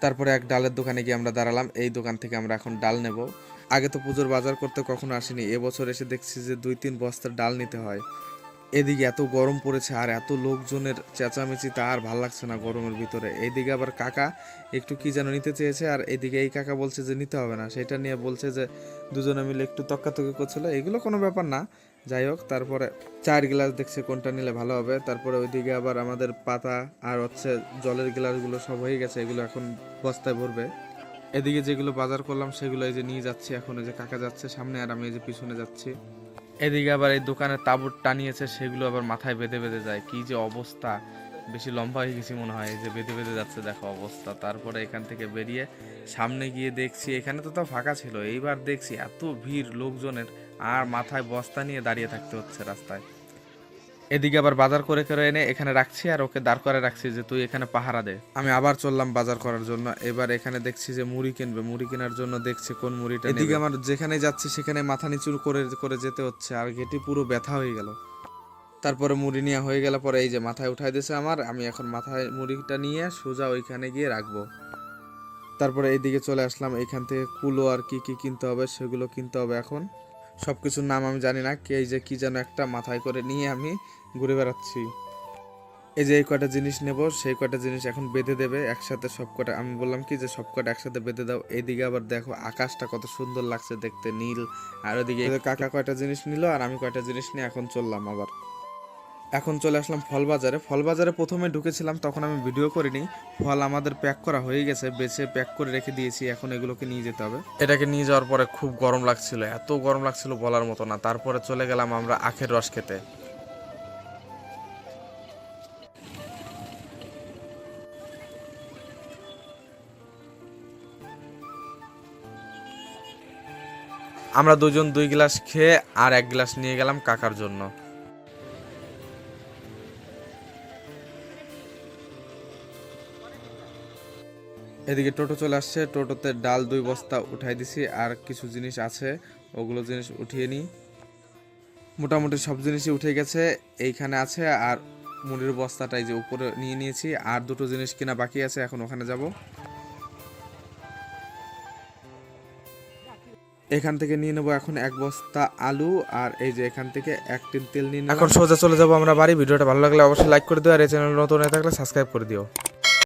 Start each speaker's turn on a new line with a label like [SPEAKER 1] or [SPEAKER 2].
[SPEAKER 1] তারপরে এক ডালের দোকানে গিয়ে আমরা দাঁড়ালাম। এই দোকান থেকে আমরা এখন ডাল নেব। আগে তো পুজোর বাজার করতে কখনো আসিনি, এবছর এসে দেখছি যে 2-3 বস্তার ডাল নিতে হয়। এদিকে এত গরম পড়েছে আর এত লোকজনের চেঁচামেচি, তা আর ভাল লাগছে না গরমের ভিতরে। এইদিকে আবার কাকা একটু কি যেন নিতে চেয়েছে, আর এদিকে এই কাকা বলছে যে নিতে হবে না, সেটা নিয়ে বলছে যে দুজনে মিলে একটু তক্কাতক্কি করছিল। এগুলো কোনো ব্যাপার না, যাই হোক। তারপরে 4 গ্লাস দেখছে কোনটা নিলে ভালো হবে। তারপরে ওইদিকে আবার আমাদের পাতা আর হচ্ছে জলের গ্লাসগুলো সব হয়ে গেছে, এগুলো এখন বস্তায় ভরবে। এদিকে যেগুলো বাজার করলাম সেগুলো এই যে নিয়ে যাচ্ছি এখন। এই যে কাকা যাচ্ছে সামনে আর আমি এই যে পিছনে যাচ্ছি। এদিকে আবার এই দোকানের তাঁবুর টানিয়েছে, সেগুলো আবার মাথায় বেঁধে বেঁধে যায়। কি যে অবস্থা, বেশি লম্বা হয়ে গেছি মনে হয়। এই যে বেঁধে বেঁধে যাচ্ছে, দেখো অবস্থা। তারপরে এখান থেকে বেরিয়ে সামনে গিয়ে দেখছি এখানে তো তাও ফাঁকা ছিল, এইবার দেখছি এত ভিড় লোকজনের, আর মাথায় বস্তা নিয়ে দাঁড়িয়ে থাকতে হচ্ছে রাস্তায়। এদিকে আবার বাজার করে করে এনে এখানে রাখছি আর ওকে দাঁড় করে রাখছি যে তুই এখানে পাহারা দে। আমি আবার চললাম বাজার করার জন্য। এবার এখানে দেখছি যে মুড়ি কিনবে, মুড়ি কেনার জন্য দেখছি কোন মুড়িটা। এদিকে আমার যেখানে যাচ্ছি সেখানে মাথা নিচু করে করে যেতে হচ্ছে, আর গেটি পুরো ব্যথা হয়ে গেল। তারপরে মুড়ি নেওয়া হয়ে গেল পরে এই যে মাথায় উঠাই দিয়েছে আমার, আমি এখন মাথায় মুড়িটা নিয়ে সোজা ওইখানে গিয়ে রাখবো। তারপরে এইদিকে চলে আসলাম, এইখান থেকে কুলো আর কি কি কিনতে হবে সেগুলো কিনতে হবে এখন। সব কিছুর নাম আমি জানি না, এই যে কি যেন একটা মাথায় করে নিয়ে আমি ঘুরে বেড়াচ্ছি। এই যে এই কয়টা জিনিস নেব, সেই কয়টা জিনিস এখন বেঁধে দেবে একসাথে সব কটা। আমি বললাম কি যে সব কটা একসাথে বেঁধে দাও। এইদিকে আবার দেখো আকাশটা কত সুন্দর লাগছে দেখতে, নীল। আর ওদিকে কাকা কয়টা জিনিস নিল আর আমি কয়টা জিনিস নিয়ে এখন চললাম আবার। এখন চলে আসলাম ফল বাজারে। ফল বাজারে প্রথমে ঢুকেছিলাম তখন আমি ভিডিও করিনি। ফল আমাদের প্যাক করা হয়ে গেছে, বেছে প্যাক করে রেখে দিয়েছি, এখন এগুলোকে নিয়ে যেতে হবে। এটাকে নিয়ে যাওয়ার পরে খুব গরম লাগছিল, এত গরম লাগছিল বলার মতো না। তারপরে চলে গেলাম আমরা আখের রস খেতে। আমরা দুজন 2 গ্লাস খেয়ে আর 1 গ্লাস নিয়ে গেলাম কাকার জন্য। এদিকে টোটো চলে আসছে, টোটোতে ডাল 2 বস্তা উঠাই দিছি, আর কিছু জিনিস আছে ওগুলো জিনিস উঠিয়ে নিই। মোটামুটি সব জিনিসই উঠে গেছে, এইখানে আছে। আর মুড়ির বস্তাটাই যে উপরে নিয়ে নিয়েছি, আর দুটো জিনিস কিনা বাকি আছে, এখন ওখানে যাব। এখান থেকে নিয়ে নেবো এখন 1 বস্তা আলু, আর এই যে এখান থেকে 1 টিন তেল নিয়ে এখন সোজা চলে যাবো আমরা বাড়ি। ভিডিওটা ভালো লাগলে অবশ্যই লাইক করে দিও, আর এই চ্যানেল নতুন হয়ে থাকলে সাবস্ক্রাইব করে দিও।